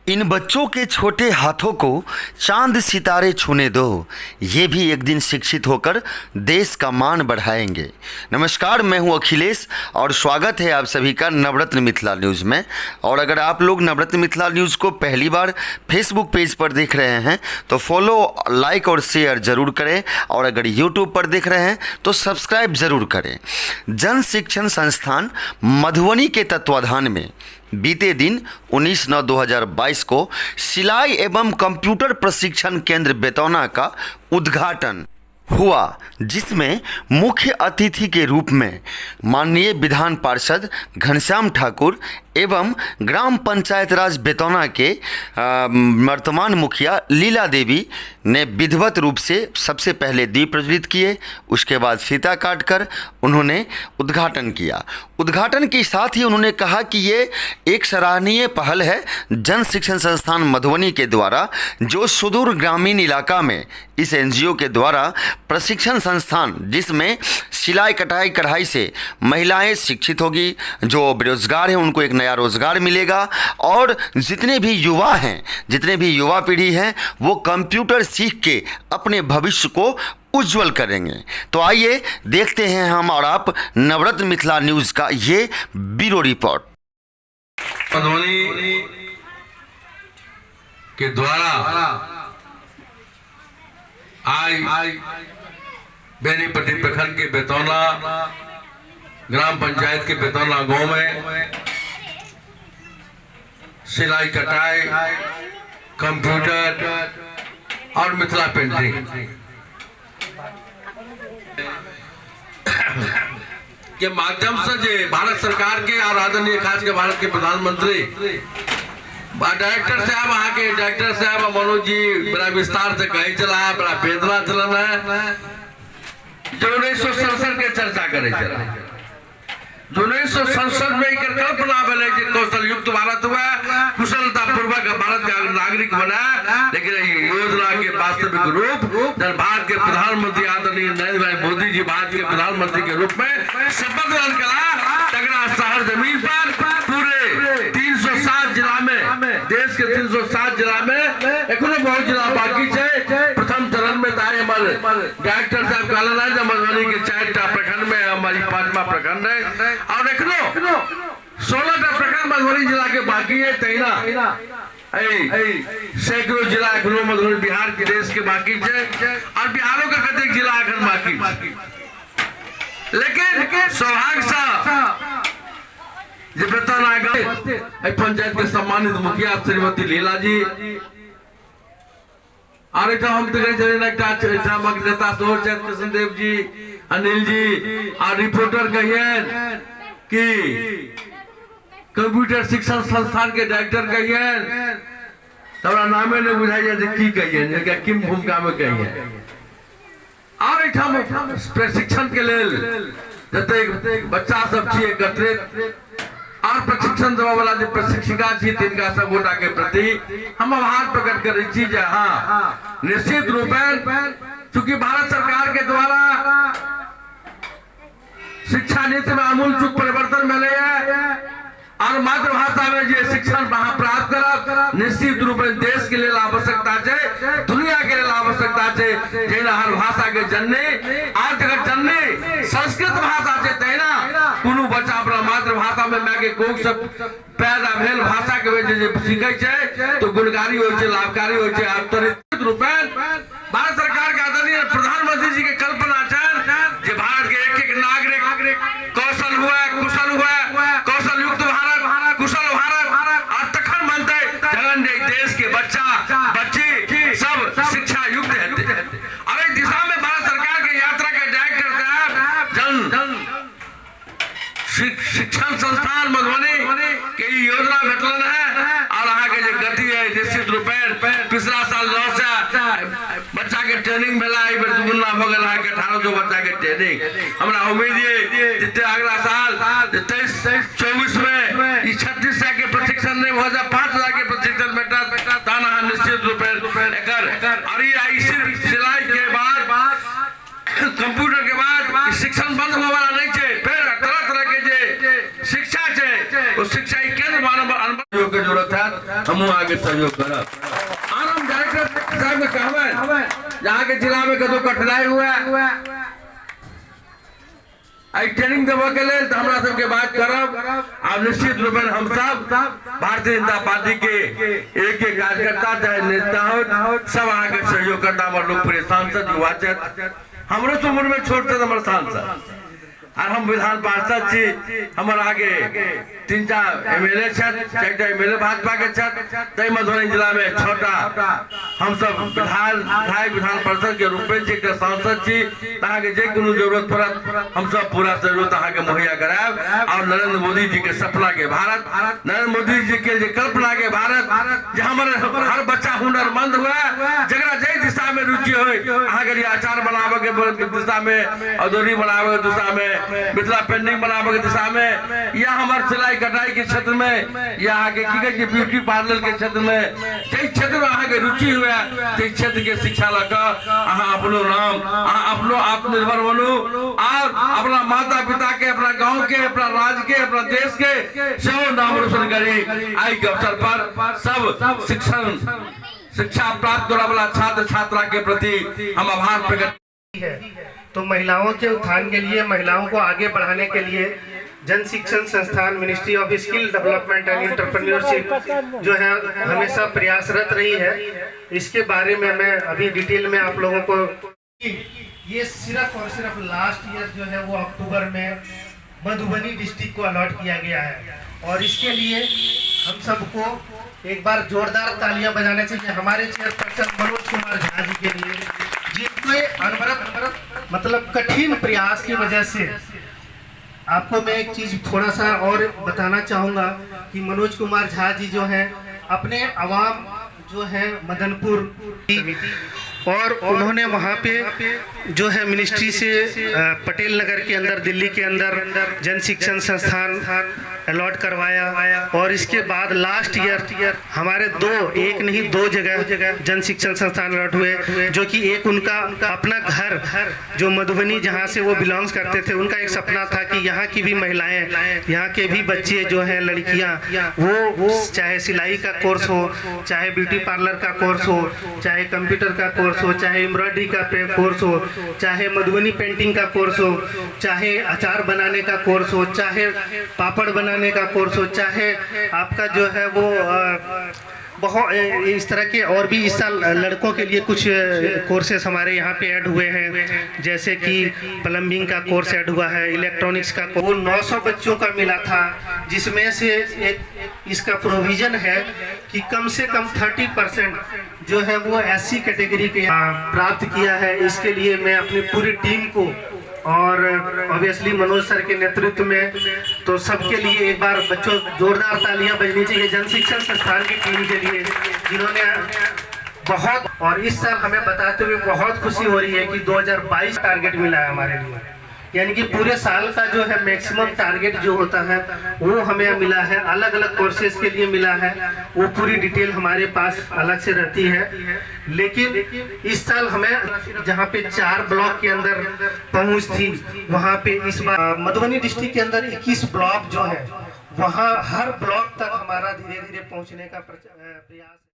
इन बच्चों के छोटे हाथों को चांद सितारे छूने दो, ये भी एक दिन शिक्षित होकर देश का मान बढ़ाएंगे। नमस्कार, मैं हूं अखिलेश और स्वागत है आप सभी का नवरत्न मिथिला न्यूज़ में। और अगर आप लोग नवरत्न मिथिला न्यूज़ को पहली बार फेसबुक पेज पर देख रहे हैं तो फॉलो, लाइक और शेयर ज़रूर करें, और अगर यूट्यूब पर देख रहे हैं तो सब्सक्राइब ज़रूर करें। जन शिक्षण संस्थान मधुबनी के तत्वाधान में बीते दिन 19/9/2022 को सिलाई एवं कंप्यूटर प्रशिक्षण केंद्र बेतौना का उद्घाटन हुआ, जिसमें मुख्य अतिथि के रूप में माननीय विधान पार्षद घनश्याम ठाकुर एवं ग्राम पंचायत राज बेतौना के वर्तमान मुखिया लीला देवी ने विधिवत रूप से सबसे पहले दीप प्रज्वलित किए। उसके बाद फीता काटकर उन्होंने उद्घाटन किया। उद्घाटन के साथ ही उन्होंने कहा कि ये एक सराहनीय पहल है जन शिक्षण संस्थान मधुबनी के द्वारा, जो सुदूर ग्रामीण इलाका में इस एनजीओ के द्वारा प्रशिक्षण संस्थान, जिसमें सिलाई कटाई कढ़ाई से महिलाएं शिक्षित होगी, जो बेरोजगार हैं उनको एक नया रोजगार मिलेगा, और जितने भी युवा हैं, जितने भी युवा पीढ़ी हैं, वो कंप्यूटर सीख के अपने भविष्य को उज्जवल करेंगे। तो आइए देखते हैं हम और आप नवरत्न मिथिला न्यूज़ का ये ब्यूरो रिपोर्ट। मधुबनी के द्वारा आज बेनीपट्टी प्रखंड के बेतौना ग्राम पंचायत के बेतौना गांव में सिलाई कटाई, कंप्यूटर और मिथिला पेंटिंग के माध्यम से जो भारत सरकार के और आदरणीय खास के भारत के प्रधानमंत्री डायरेक्टर साहब, वहाँ के डायरेक्टर साहब मनोज जी बड़ा विस्तार से कही चला है, बड़ा वेदना चलना है। जो 1967 के चर्चा करे चला, जो 1967 में एक कल्पना बने कौशल युक्त भारत हुआ, कुशलता पूर्वक भारत का नागरिक बना, लेकिन योजना के वास्तविक रूप जब भारत के प्रधानमंत्री आदरणीय नरेंद्र भाई मोदी जी भारत के प्रधानमंत्री के रूप में शपथ ग्रहण करा, तगड़ा शहर जमीन पर पूरे 307 जिला में, देश के 307 जिला में एखनो बहुत जिला बाकी है। प्रथम चरण में तारे हमारे डायरेक्टर साहब कहना है मधुबनी के 4टा प्रखंड में हमारी 5वां प्रखंड है, और एखनो 16टा प्रखंड मधुबनी जिला के बाकी है। तैना सैकड़ों जिला एखनो मधुबनी बिहार के देश के बाकी है, और बिहारों का कतेक जिला एखन बाकी। लेकिन सौभाग्य सा पंचायत के सम्मानित मुखिया श्रीमती लीला जी और हम नेता कृष्ण देव जी, अनिल जी और रिपोर्टर कहिए कि कंप्यूटर शिक्षण संस्थान के डायरेक्टर कहिए, तोरा नामे नहीं बुझाई की कहिए किम भूमिका में कहिए, और प्रशिक्षण के लेल जते बच्चा सब छी एकत्रित और प्रशिक्षण देवा वाला जो प्रशिक्षिका छी तिनका सब गोटा के प्रति हम आभार प्रकट करै छी। हाँ, निश्चित रूप चूंकि भारत सरकार के द्वारा शिक्षा नीति में आमूल परिवर्तन मिले है, और मातृभाषा में जो शिक्षण प्राप्त करब निश्चित रूप में देश के लिए आवश्यकता है, दुनिया के लिए आवश्यकता है। जेना हर भाषा के जननी आज अगर जननी संस्कृत भाषा है, तेना कोनो बच्चा अपना मातृभाषा में माय के कोख से पैदा भेल भाषा के वजह सीखे छे तो गुणकारी हो छे, लाभकारी हो छे। आंतरिक रूप में भारत सरकार के आदरणीय प्रधानमंत्री जी के कल्पना है जे भारत के एक नागरिक कौशल हुआ, कुशल हुआ, कौशल युक्त भारत, कुशल भारत, और तखन बनते जगन देश के बच्चा बच्ची सब शिक्षा युक्त है। और इस दिशा में भारत सरकार के यात्रा के डायरेक्टर साहब जन शिक्षण संस्थान मधुबनी के योजना भेटल है, और अहाँ के जो गति है निश्चित रूप पिछला साल 9 बच्चा के ट्रेनिंग भेला, एक बेर दुगुना भ गेल है 1800 बच्चा के ट्रेनिंग। हमरा उम्मीद है जितने अगला साल 23-24 में 3600 के प्रशिक्षण नहीं हो जाए, 5000 के प्रशिक्षण बेटा ताना निश्चित रूप एकर, और ये सिर्फ सिलाई के बाद कंप्यूटर के बाद शिक्षण बंद होने वाला नहीं है। फिर तरह तरह के जो शिक्षा है, उस शिक्षा केंद्र मानव के जरूरत है। हम हम आगे सहयोग करब। और हम डायरेक्टर साहब के कहबे जहाँ के जिला में कतो कठिनाई हुआ आई ट्रेनिंग देवे के लिए हमरा सबके बात करब। अब निश्चित रूप में हम सब भारतीय जनता पार्टी के एक एक कार्यकर्ता चाहे नेता हो सब आगे सहयोग करना। हमारे लोकप्रिय सांसद युवा हमरो से उम्र में छोट थे हमारे सांसद और हम विधान पार्षद छी। हमारे आगे 3-4 एमएलए एमएलए भाजपा के तय मधुबनी जिला में छोटा हम सब विधान परिषद के रूप में सांसद छी। के जे कोनो जरूरत पड़त हम सब पूरा जरूरत के मुहैया करायब। और नरेंद्र मोदी जी के सपना के भारत, नरेंद्र मोदी जी के जे कल्पना के भारत जे हमारे हर बच्चा हुनरमंद हुआ जगह जय दिशा में रुचि हो के अचार बनावे के दिशा में, अदौरी बनावे के दिशा में, मिथिला पेंटिंग बनावे के दिशा में, या हमारे सिलाई कटाई के क्षेत्र में, या आगे की ब्यूटी पार्लर के क्षेत्र में, जय क्षेत्र में के रुचि हुआ क्षेत्र के शिक्षा लगा अपनो नाम अपनो आत्मनिर्भर बनू और अपना माता पिता के, अपना गांव के, अपना राज्य के, अपना देश के सब नाम रोशन करी। आई के अवसर पर सब शिक्षा प्राप्त करने वाला छात्र छात्रा के प्रति हम आभार प्रकट है। तो महिलाओं के उत्थान के लिए, महिलाओं को आगे बढ़ाने के लिए जन शिक्षण संस्थान ministry of skill development and entrepreneurship जो है हमेशा प्रयासरत रही है। इसके बारे में मैं अभी डिटेल में आप लोगों को, ये सिर्फ और सिर्फ लास्ट ईयर जो है वो अक्टूबर में मधुबनी डिस्ट्रिक्ट को अलॉट किया गया है। और इसके लिए हम सबको एक बार जोरदार तालियां बजाना चाहिए हमारे चेयरपर्सन मनोज कुमार झा जी के लिए, जिनके अनवरत मतलब कठिन प्रयास की वजह से। आपको मैं एक चीज थोड़ा सा और बताना चाहूँगा कि मनोज कुमार झा जी जो है अपने आवाम जो है मदनपुर और उन्होंने वहाँ पे जो है मिनिस्ट्री से पटेल नगर के अंदर, दिल्ली के अंदर जन शिक्षण संस्थान अलॉट करवाया। और इसके बाद लास्ट ईयर हमारे एक नहीं दो जगह जन शिक्षण संस्थान अलॉट हुए, जो कि एक उनका अपना घर जो मधुबनी जहाँ से वो बिलोंग्स करते थे, उनका एक सपना था कि यहाँ की भी महिलाएं, यहाँ के भी बच्चे जो हैं लड़कियाँ, वो चाहे सिलाई का कोर्स हो, चाहे ब्यूटी पार्लर का कोर्स हो, चाहे कंप्यूटर का कोर्स हो, चाहे एम्ब्रॉयडरी का कोर्स हो, चाहे मधुबनी पेंटिंग का कोर्स हो, चाहे अचार बनाने का कोर्स हो, चाहे पापड़ बनाने का कोर्स हो, चाहे आपका जो है वो बहुत इस तरह के और भी इस साल लड़कों के लिए कुछ कोर्सेस हमारे यहाँ पे ऐड हुए हैं, जैसे कि प्लम्बिंग का कोर्स ऐड हुआ है, इलेक्ट्रॉनिक्स का। वो 900 बच्चों का मिला था, जिसमें से एक इसका प्रोविज़न है कि कम से कम 30% जो है वो SC कैटेगरी के प्राप्त किया है। इसके लिए मैं अपनी पूरी टीम को और ऑब्वियसली मनोज सर के नेतृत्व में, तो सबके लिए एक बार बच्चों जोरदार तालियां बजनी चाहिए जन शिक्षण संस्थान की टीम के लिए, जिन्होंने बहुत। और इस साल हमें बताते हुए बहुत खुशी हो रही है कि 2022 टारगेट मिला है हमारे लिए, यानी कि पूरे साल का जो है मैक्सिमम टारगेट जो होता है वो हमें मिला है। अलग अलग कोर्सेज के लिए मिला है, वो पूरी डिटेल हमारे पास अलग से रहती है। लेकिन इस साल हमें जहाँ पे 4 ब्लॉक के अंदर पहुँच थी, वहाँ पे इस बार मधुबनी डिस्ट्रिक्ट के अंदर 21 ब्लॉक जो है, वहाँ हर ब्लॉक तक हमारा धीरे धीरे पहुँचने का प्रयास है।